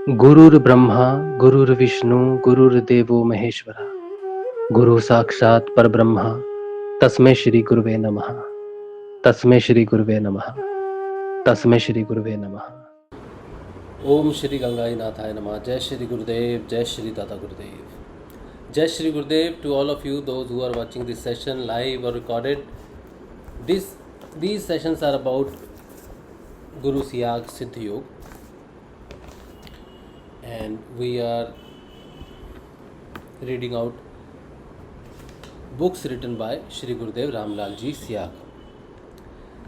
Gurur Brahma, Gurur Vishnu, Gurur Devo Maheshwara, Guru Sakshat Parbrahma, Tasmai Shri Guruve Namaha, Tasmai Shri Guruve Namaha, Tasmai Shri Guruve Namaha. Om Shri Gangai Nathay Namah, Jai Shri Gurudev, Jai Shri Tata Gurudev. Jai Shri Gurudev to all of you, those who are watching this session live or recorded. These sessions are about Guru Siyag Siddha Yoga, and we are reading out books written by Shri Gurudev Ramlal ji Siyag.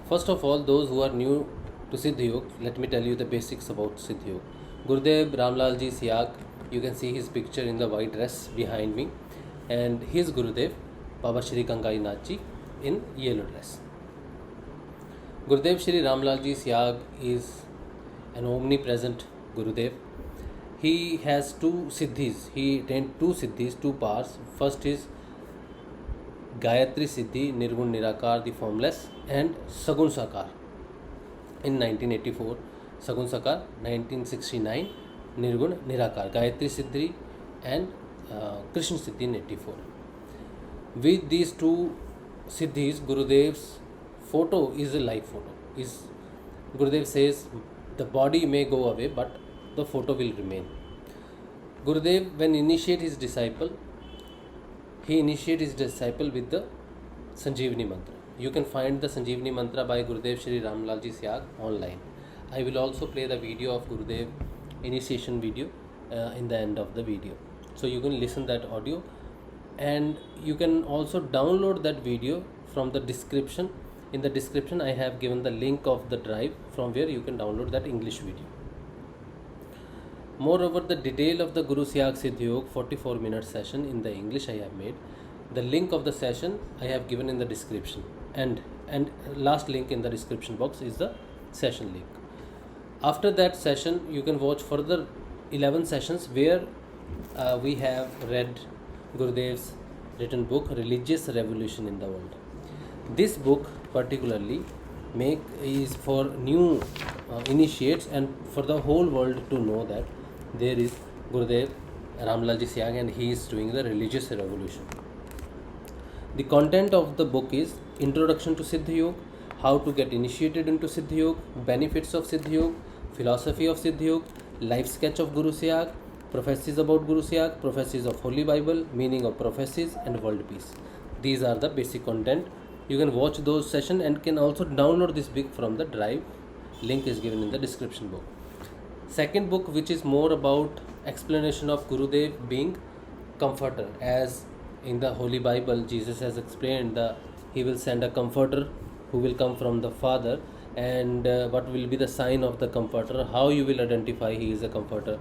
First of all, those who are new to Siddha Yoga, let me tell you the basics about Siddha Yoga. Gurudev Ramlal ji Siyag, you can see his picture in the white dress behind me, and his Gurudev Baba Shri Gangai Nath ji in yellow dress. Gurudev Shri Ramlal ji Siyag is an omnipresent Gurudev. He has two siddhis. He attained two siddhis, two powers. First is Gayatri Siddhi, Nirgun Nirakar, the formless, and Sagun Sakar in 1984. Sagun Sakar 1969, Nirgun Nirakar, Gayatri Siddhi and Krishna Siddhi in 84. With these two siddhis, Gurudev's photo is a live photo. Gurudev says the body may go away, but the photo will remain. Gurudev, when initiate his disciple, he initiates his disciple with the Sanjeevani mantra. You can find the Sanjeevani mantra by Gurudev Shri Ramlal ji Siyag online. I will also play the video of Gurudev initiation video in the end of the video. So you can listen that audio, and you can also download that video from the description. In the description I have given the link of the drive from where you can download that English video. Moreover, the detail of the Guru Siyag Siddha Yoga 44-minute session in the English I have made. The link of the session I have given in the description, and last link in the description box is the session link. After that session, you can watch further 11 sessions where we have read Gurudev's written book Religious Revolution in the World. This book particularly is for new initiates and for the whole world to know that there is Gurudev Ramlal ji Siyag and he is doing the religious revolution. The content of the book is Introduction to Siddha Yoga, how to get initiated into Siddha Yoga, benefits of Siddha Yoga, philosophy of Siddha Yoga, life sketch of Guru Siyag, prophecies about Guru Siyag, prophecies of Holy Bible, meaning of prophecies, and world peace. These are the basic content. You can watch those sessions and can also download this book from the drive. Link is given in the description box. Second book, which is more about explanation of Gurudev being comforter, as in the Holy Bible Jesus has explained that he will send a comforter who will come from the Father, and what will be the sign of the comforter, how you will identify he is a comforter.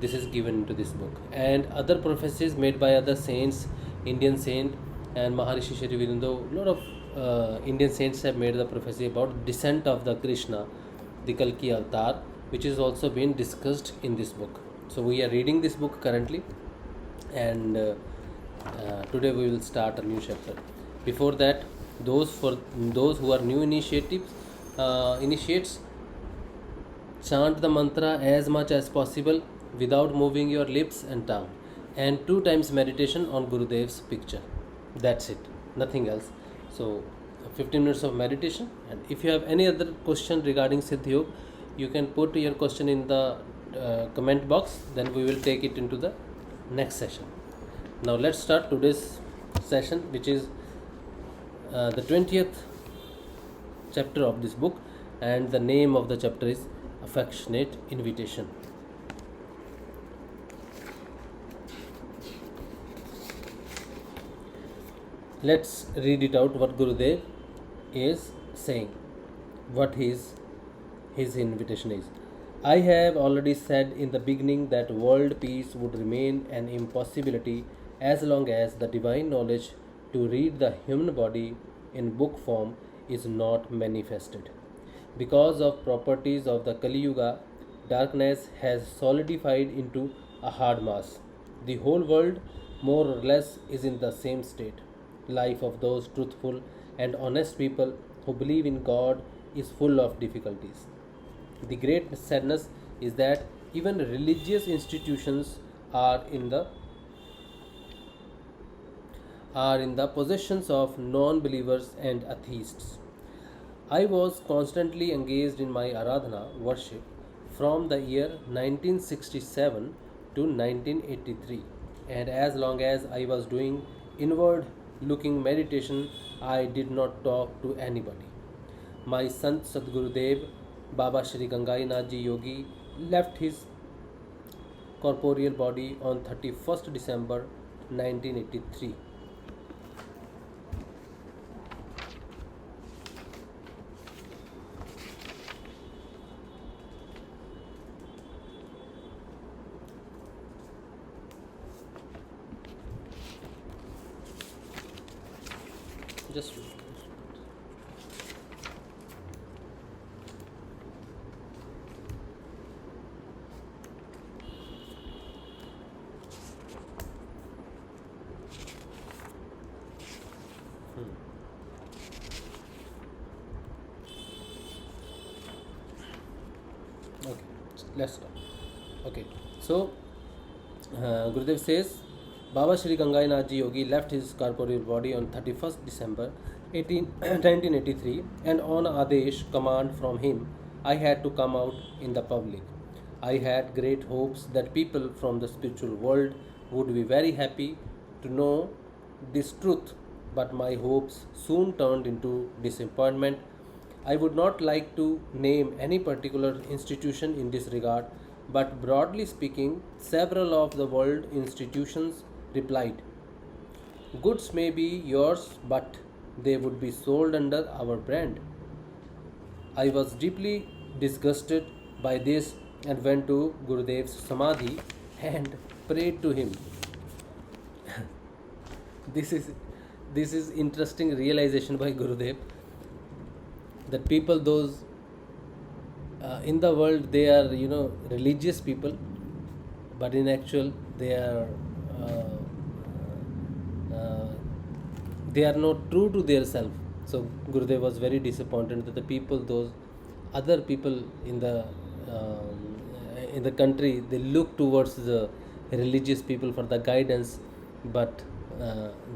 This is given into this book, and other prophecies made by other saints, Indian saint and Maharishi Shri Virindu. A lot of Indian saints have made the prophecy about descent of the Krishna, the Kalki avatar, which is also being discussed in this book. So we are reading this book currently, and today we will start a new chapter. Before that, those who are new initiates, chant the mantra as much as possible without moving your lips and tongue, and 2 times meditation on Gurudev's picture. That's it, nothing else. So 15 minutes of meditation, and if you have any other question regarding Siddha Yoga, you can put your question in the comment box, then we will take it into the next session. Now let's start today's session, which is the 20th chapter of this book, and the name of the chapter is Affectionate Invitation. Let's read it out what Gurudev is saying, what his invitation is. I have already said in the beginning that world peace would remain an impossibility as long as the divine knowledge to read the human body in book form is not manifested. Because of properties of the Kali Yuga, darkness has solidified into a hard mass. The whole world, more or less, is in the same state. Life of those truthful and honest people who believe in God is full of difficulties. The great sadness is that Even religious institutions are in the possessions of non-believers and atheists. I was constantly engaged in my Aradhana worship from the year 1967 to 1983, and as long as I was doing inward looking meditation, I did not talk to anybody. My Sant Sadgurudev, Baba Shri Gangai Nath Ji Yogi, left his corporeal body on 31st December 1983. Just okay, let's start. Okay, so Gurudev says Baba Shri Gangai Nath Ji Yogi left his corporeal body on 31st December 1983, and on Adesh command from him, I had to come out in the public. I had great hopes that people from the spiritual world would be very happy to know this truth, but my hopes soon turned into disappointment. I would not like to name any particular institution in this regard, but broadly speaking, several of the world institutions replied, goods may be yours, but they would be sold under our brand. I was deeply disgusted by this and went to Gurudev's Samadhi and prayed to him. this is this is interesting realization by Gurudev, that people, those in the world, they are religious people, but in actual uh, uh, they are not true to their self. So Gurudev was very disappointed that the people, those other people in the country, they look towards the religious people for the guidance, but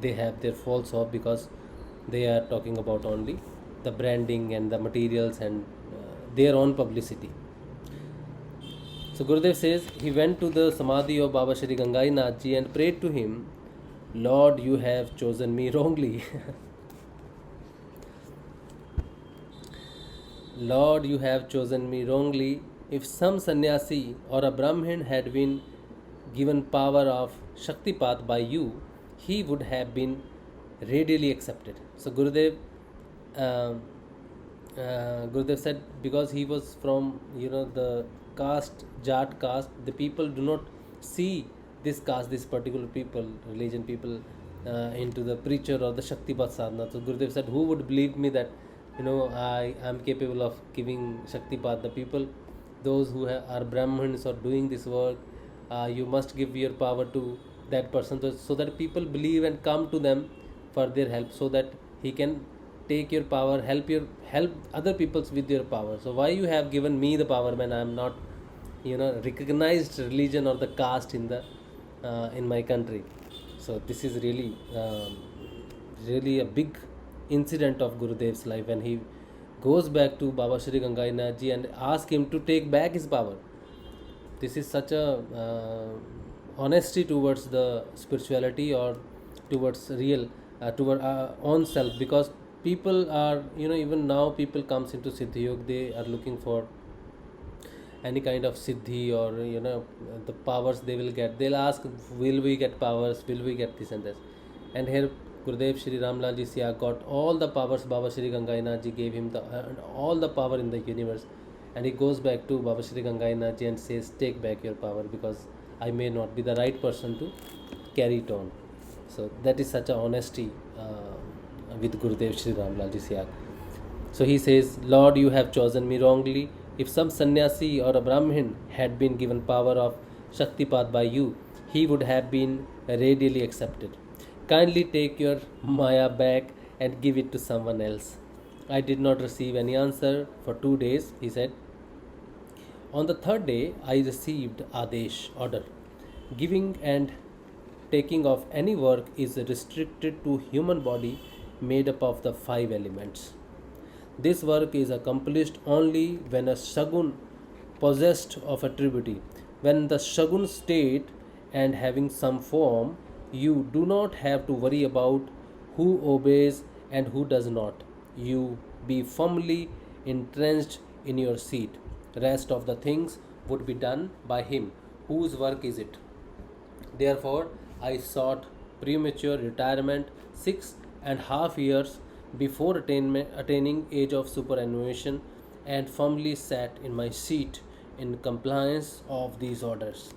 they have their false hope because they are talking about only the branding and the materials and their own publicity. So Gurudev says he went to the Samadhi of Baba Shri Gangai Nath Ji and prayed to him, Lord, you have chosen me wrongly. Lord, you have chosen me wrongly. If some sannyasi or a Brahmin had been given power of Shaktipat by you, he would have been readily accepted. So Gurudev said, because he was from the caste, Jat caste, the people do not see this caste, this particular people, religion people, into the preacher or the Shaktipat sadhana. So Gurudev said, who would believe me that I am capable of giving Shaktipat? The people, those who are Brahmins or doing this work, you must give your power to that person, so that people believe and come to them for their help, so that he can take your power, help other peoples with your power. So why you have given me the power when I am not recognized religion or the caste in my country? So this is really a big incident of Gurudev's life, when he goes back to Baba Shri Gangai Nath Ji and ask him to take back his power. This is such a honesty towards the spirituality, or towards real toward own self, because people are even now people comes into Siddha Yoga, they are looking for any kind of siddhi, or the powers they will get. They'll ask, will we get powers, will we get this and this? And here Gurudev Shri Ramlal Ji Siyag got all the powers. Baba Shri Gangai Nath Ji gave him all the power in the universe, and he goes back to Baba Shri Gangai Nath Ji and says, take back your power, because I may not be the right person to carry it on. So that is such a honesty with Gurudev Shri Ramlal Ji Siyag. So he says, Lord, you have chosen me wrongly. If some sannyasi or a Brahmin had been given power of Shaktipat by you, he would have been readily accepted. Kindly take your Maya back and give it to someone else. I did not receive any answer for 2 days, he said. On the third day, I received Adesh order. Giving and taking of any work is restricted to human body made up of the five elements. This work is accomplished only when a shagun possessed of attribute. When the shagun state and having some form, you do not have to worry about who obeys and who does not. You be firmly entrenched in your seat. Rest of the things would be done by him. Whose work is it? Therefore, I sought premature retirement 6.5 years before attaining age of superannuation and firmly sat in my seat in compliance of these orders.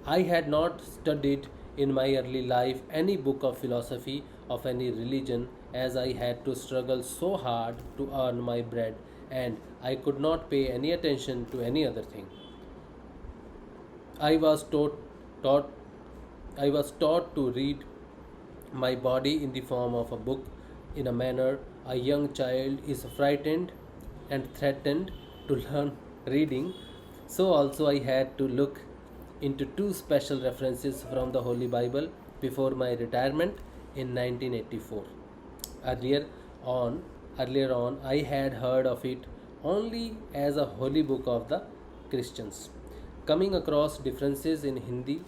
I had not studied in my early life any book of philosophy of any religion, as I had to struggle so hard to earn my bread and I could not pay any attention to any other thing. I was taught I was taught to read my body in the form of a book in a manner a young child is frightened and threatened to learn reading. So also I had to look into two special references from the Holy Bible before my retirement in 1984. Earlier on, earlier on, I had heard of it only as a holy book of the Christians. Coming across differences in Hindi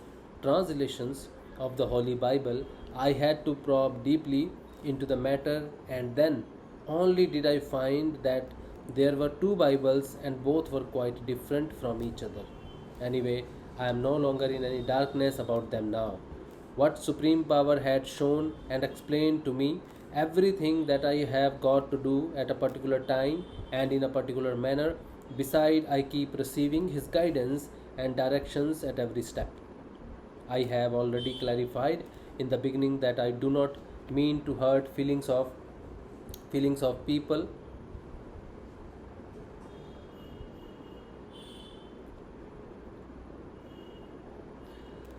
translations of the Holy Bible, I had to probe deeply into the matter, and then only did I find that there were two Bibles and both were quite different from each other. Anyway, I am no longer in any darkness about them now. What Supreme Power had shown and explained to me everything that I have got to do at a particular time and in a particular manner. Beside, I keep receiving His guidance and directions at every step. I have already clarified in the beginning that I do not mean to hurt feelings of people.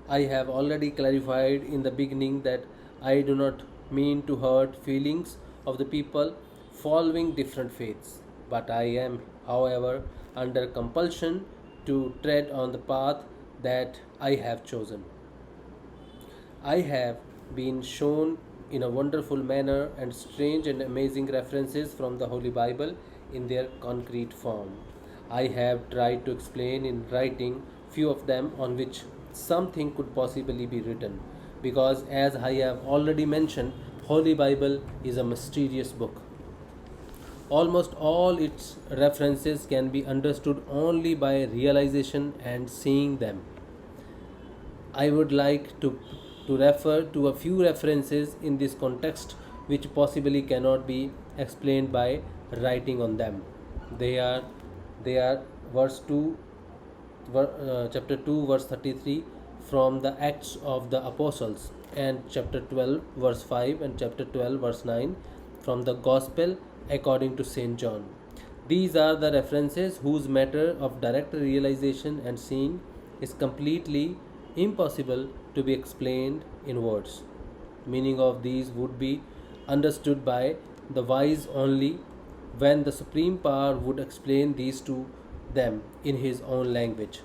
I have already clarified in the beginning that I do not mean to hurt feelings of the people following different faiths, but I am, however, under compulsion to tread on the path that I have chosen. I have been shown in a wonderful manner and strange and amazing references from the Holy Bible in their concrete form. I have tried to explain in writing few of them on which something could possibly be written, because as I have already mentioned, Holy Bible is a mysterious book. Almost all its references can be understood only by realization and seeing them. I would like to refer to a few references in this context which possibly cannot be explained by writing on them. They are they are verse 2 chapter 2 verse 33 from the Acts of the Apostles, and chapter 12 verse 5 and chapter 12 verse 9 from the Gospel according to St. John. These are the references whose matter of direct realization and seeing is completely impossible to be explained in words. Meaning of these would be understood by the wise only when the Supreme Power would explain these to them in His own language.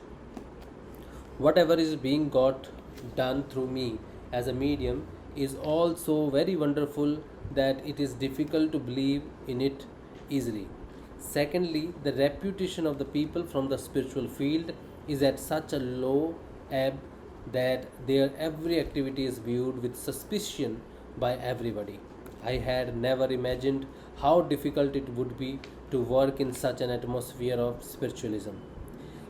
Whatever is being got done through me as a medium is all so very wonderful that it is difficult to believe in it easily. Secondly, the reputation of the people from the spiritual field is at such a low ebb that their every activity is viewed with suspicion by everybody. I had never imagined how difficult it would be to work in such an atmosphere of spiritualism.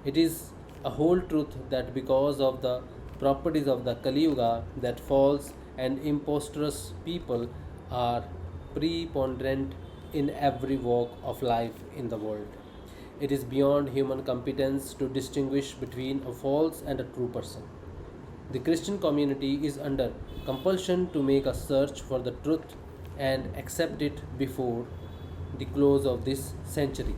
It is a whole truth that because of the properties of the Kali Yuga, that false and imposturous people are preponderant in every walk of life in the world. It is beyond human competence to distinguish between a false and a true person. The Christian community is under compulsion to make a search for the truth and accept it before the close of this century.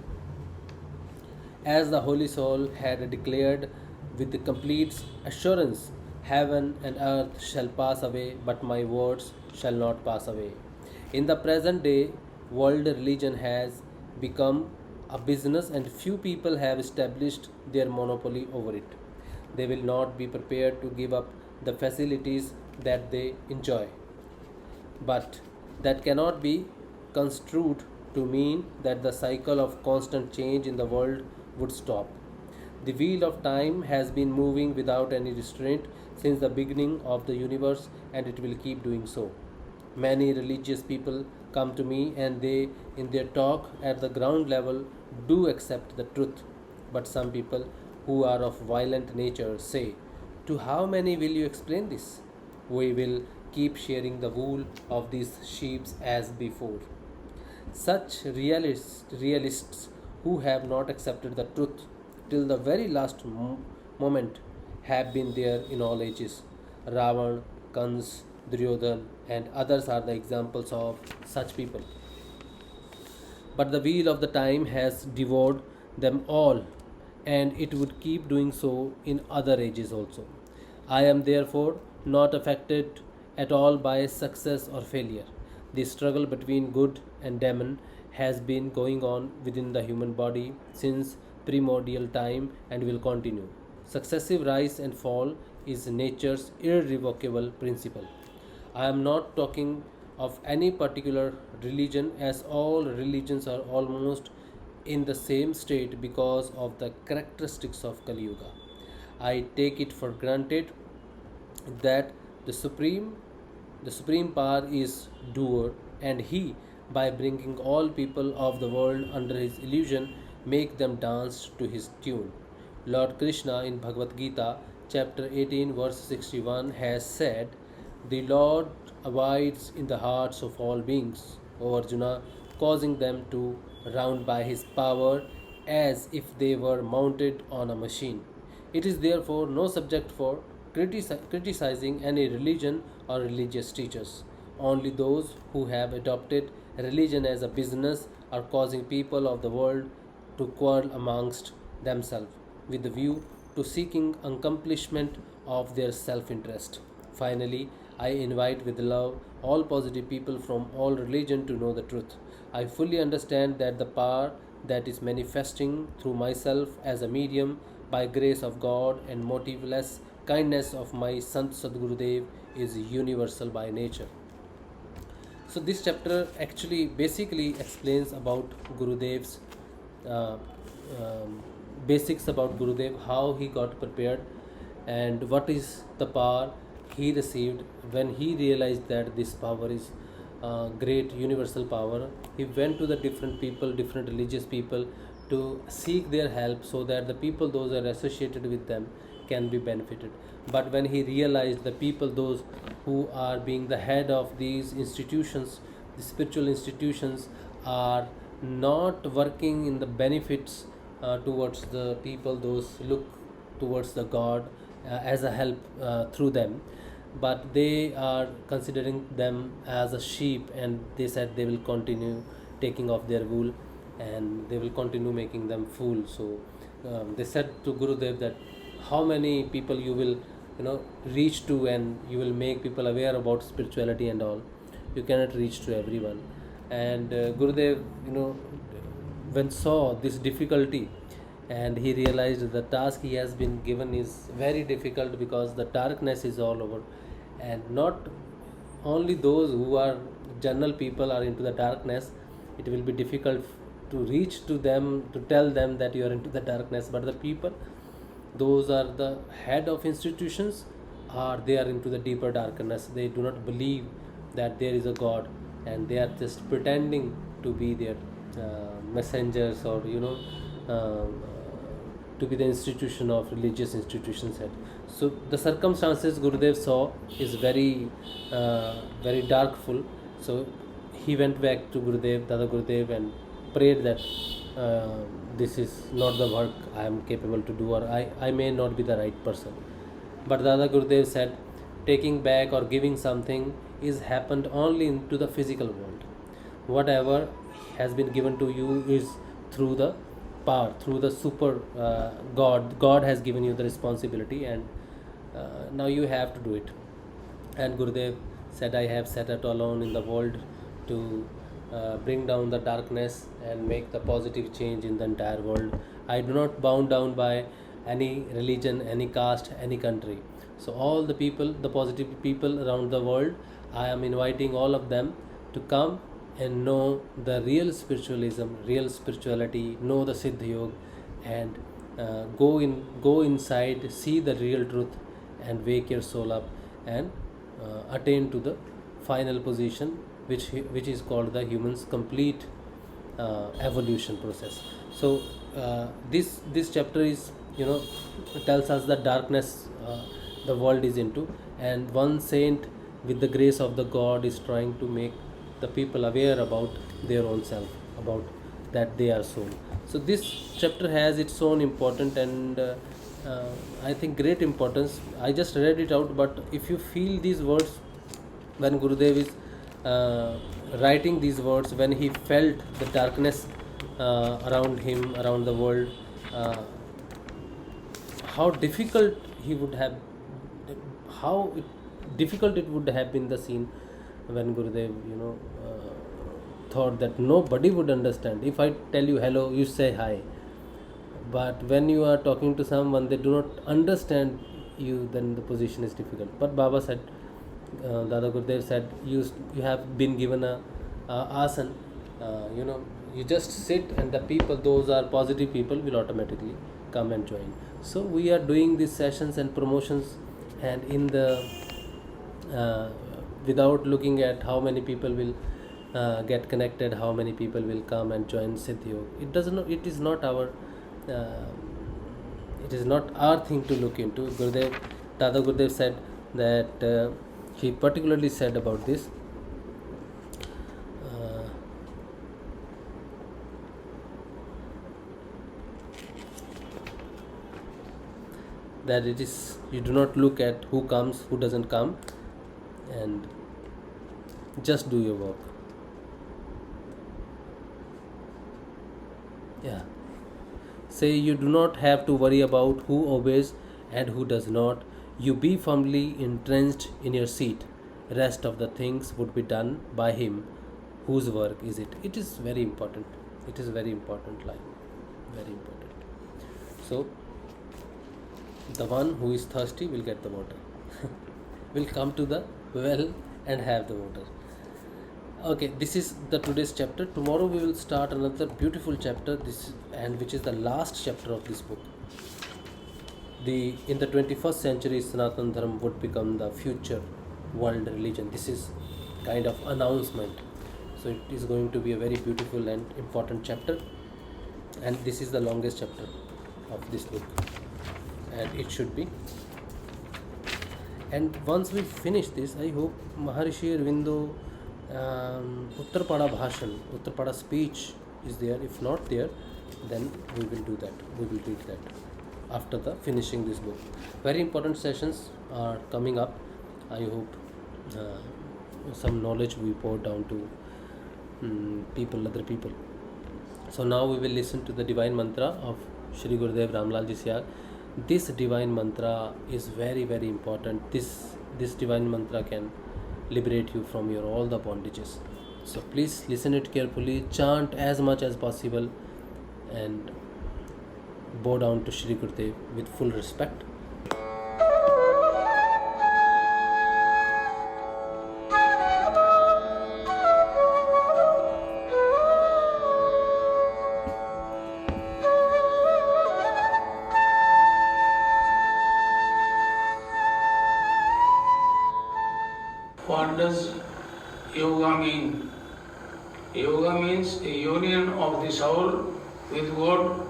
As the Holy Soul had declared with the complete assurance, heaven and earth shall pass away, but my words shall not pass away. In the present day, world religion has become a business and few people have established their monopoly over it. They will not be prepared to give up the facilities that they enjoy. But that cannot be construed to mean that the cycle of constant change in the world would stop. The wheel of time has been moving without any restraint since the beginning of the universe, and it will keep doing so. Many religious people come to me and they, in their talk at the ground level, do accept the truth. But some people who are of violent nature say, to how many will you explain this? We will keep sharing the wool of these sheep as before. Such realists who have not accepted the truth till the very last moment have been there in all ages. Ravan, Kans, Duryodhan, and others are the examples of such people. But the wheel of the time has devoured them all, and it would keep doing so in other ages also. I am therefore not affected at all by success or failure. The struggle between good and demon has been going on within the human body since primordial time and will continue. Successive rise and fall is nature's irrevocable principle. I am not talking of any particular religion, as all religions are almost in the same state because of the characteristics of Kali Yuga. I take it for granted that the supreme power is doer, and he, by bringing all people of the world under his illusion, make them dance to his tune. Lord Krishna in Bhagavad Gita chapter 18 verse 61 has said, the Lord abides in the hearts of all beings, O Arjuna, causing them to round by his power as if they were mounted on a machine. It is therefore no subject for criticizing any religion or religious teachers. Only those who have adopted religion as a business are causing people of the world to quarrel amongst themselves with the view to seeking accomplishment of their self interest. Finally, I invite with love all positive people from all religion to know the truth. I fully understand that the power that is manifesting through myself as a medium by grace of God and motiveless kindness of my Sant Sadgurudev is universal by nature. So this chapter actually basically explains about Gurudev's uh, basics about Gurudev, how he got prepared, and what is the power he received when he realized that this power is great universal power. He went to the different people, different religious people, to seek their help so that the people those are associated with them can be benefited. But when he realized the people those who are being the head of these institutions, the spiritual institutions, are not working in the benefits towards the people those look towards the God as a help through them, but they are considering them as a sheep, and they said they will continue taking off their wool and they will continue making them fool. So they said to Gurudev that how many people you will reach to, and you will make people aware about spirituality and all. You cannot reach to everyone. And Gurudev when saw this difficulty, and he realized the task he has been given is very difficult because the darkness is all over, and not only those who are general people are into the darkness. It will be difficult to reach to them, to tell them that you are into the darkness, but the people those are the head of institutions are they are into the deeper darkness. They do not believe that there is a God, and they are just pretending to be their messengers, or uh, to be the institution of religious institutions head. So the circumstances Gurudev saw is very darkful. So he went back to Gurudev, Dada Gurudev, and prayed that this is not the work I am capable to do, or I may not be the right person. But Dada Gurudev said, taking back or giving something is happened only into the physical world. Whatever has been given to you is through the power, through the super God. God has given you the responsibility, and now you have to do it. And Gurudev said, I have set out alone in the world to bring down the darkness and make the positive change in the entire world. I do not bound down by any religion, any caste, any country. So all the people, the positive people around the world, I am inviting all of them to come and know the real spiritualism, real spirituality, know the Siddha Yoga, and go inside, see the real truth, and wake your soul up and attain to the final position, which is called the human's complete evolution process. So this chapter is, tells us the darkness the world is into, and one saint with the grace of the God is trying to make the people aware about their own self, about that they are soul. So this chapter has its own important and I think great importance. I just read it out, but if you feel these words, when Gurudev is writing these words, when he felt the darkness around him, around the world, how difficult he would have, difficult it would have been the scene when Gurudev, thought that nobody would understand. If I tell you hello, you say hi. But when you are talking to someone, they do not understand you, then the position is difficult. But Baba said, Dada Gurudev said, you have been given a asan, you just sit, and the people, those are positive people, will automatically come and join. So we are doing these sessions and promotions, and in the without looking at how many people will get connected, how many people will come and join Siddha Yoga. It is not our thing to look into. Dada Gurudev said that he particularly said about this. That it is, you do not look at who comes, who doesn't come, and just do your work. Yeah. Say you do not have to worry about who obeys and who does not. You be firmly entrenched in your seat. Rest of the things would be done by him whose work is it. It is very important. It is very important line. Very important. So the one who is thirsty will get the water. Will come to the well and have the water. Okay, this is the today's chapter. Tomorrow we will start another beautiful chapter, which is the last chapter of this book. In the 21st century, Sanatana Dharma would become the future world religion. This is kind of announcement. So it is going to be a very beautiful and important chapter, and this is the longest chapter of this book, and it should be. And once we finish this, I hope Maharishi Arvindo Uttarpada speech is there. If not there, then we will do that. We will read that after the finishing this book. Very important sessions are coming up. I hope some knowledge we pour down to other people. So now we will listen to the divine mantra of Shree Gurudev Ramlal Ji Siyag. This divine mantra is very, very important. This divine mantra can liberate you from your all the bondages. So please listen it carefully, chant as much as possible, and bow down to Shree Gurudev with full respect. What does yoga mean? Yoga means a union of the soul with God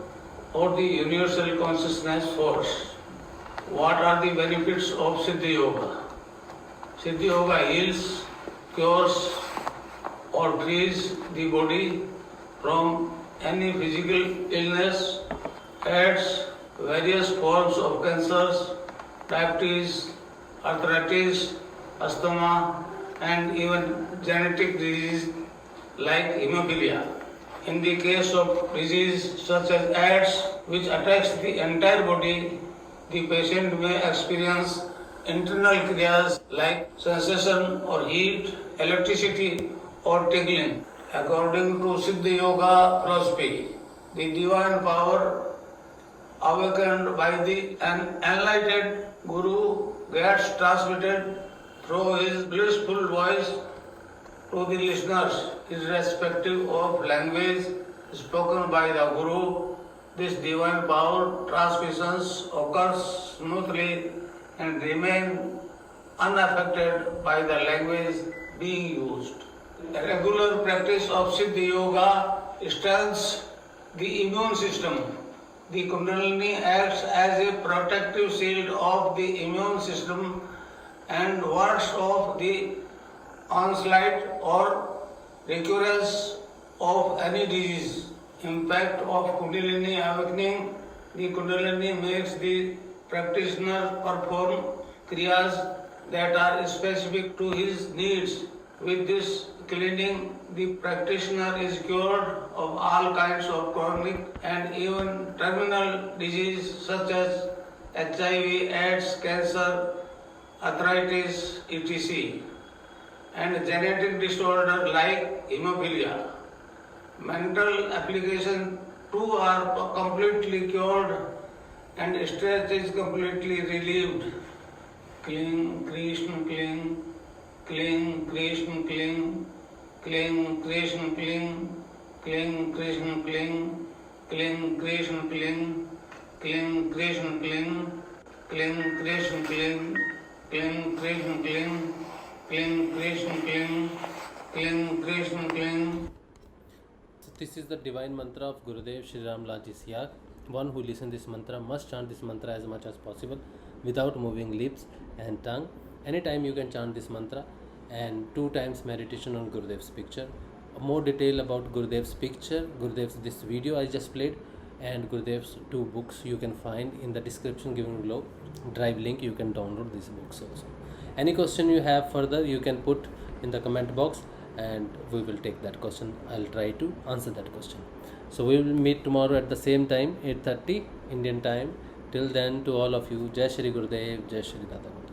or the universal consciousness force. What are the benefits of Siddha Yoga? Siddha Yoga heals, cures or frees the body from any physical illness, adds various forms of cancers, diabetes, arthritis, asthma, and even genetic disease like hemophilia. In the case of disease such as AIDS, which attacks the entire body, the patient may experience internal kriyas like sensation or heat, electricity or tingling. According to Siddha Yoga philosophy, the divine power awakened by the enlightened Guru gets transmitted through his blissful voice to the listeners, irrespective of language spoken by the Guru. This divine power transmissions occurs smoothly and remain unaffected by the language being used. A regular practice of Siddha Yoga strengthens the immune system. The Kundalini acts as a protective shield of the immune system and wards off the onslaught or recurrence of any disease. Impact of Kundalini awakening. The Kundalini makes the practitioner perform kriyas that are specific to his needs. With this cleaning, the practitioner is cured of all kinds of chronic and even terminal disease such as HIV, AIDS, cancer, arthritis, etc. and genetic disorder like hemophilia. Mental application too are completely cured and stress is completely relieved. Cling, Krishna, cling, cling, Krishna, cling, cling, Krishna, cling, cling, Krishna, cling, cling, Krishna, cling, cling, Krishna, cling, cling, Krishna, cling, cling, Krishna, cling, cling, Krishna, cling, cling, Krishna, cling. So this is the divine mantra of Gurudev Shri Ramlal Ji Siyag. One who listens this mantra must chant this mantra as much as possible without moving lips and tongue. Anytime you can chant this mantra, and 2 times meditation on Gurudev's picture. More detail about Gurudev's picture, Gurudev's this video I just played, and Gurudev's 2 books you can find in the description given below. Drive link, you can download these books also. Any question you have further, you can put in the comment box and we will take that question. I'll try to answer that question. So we will meet tomorrow at the same time, 8:30 Indian time. Till then, to all of you, Jai Shri Gurudev, Jai Shri Nathay.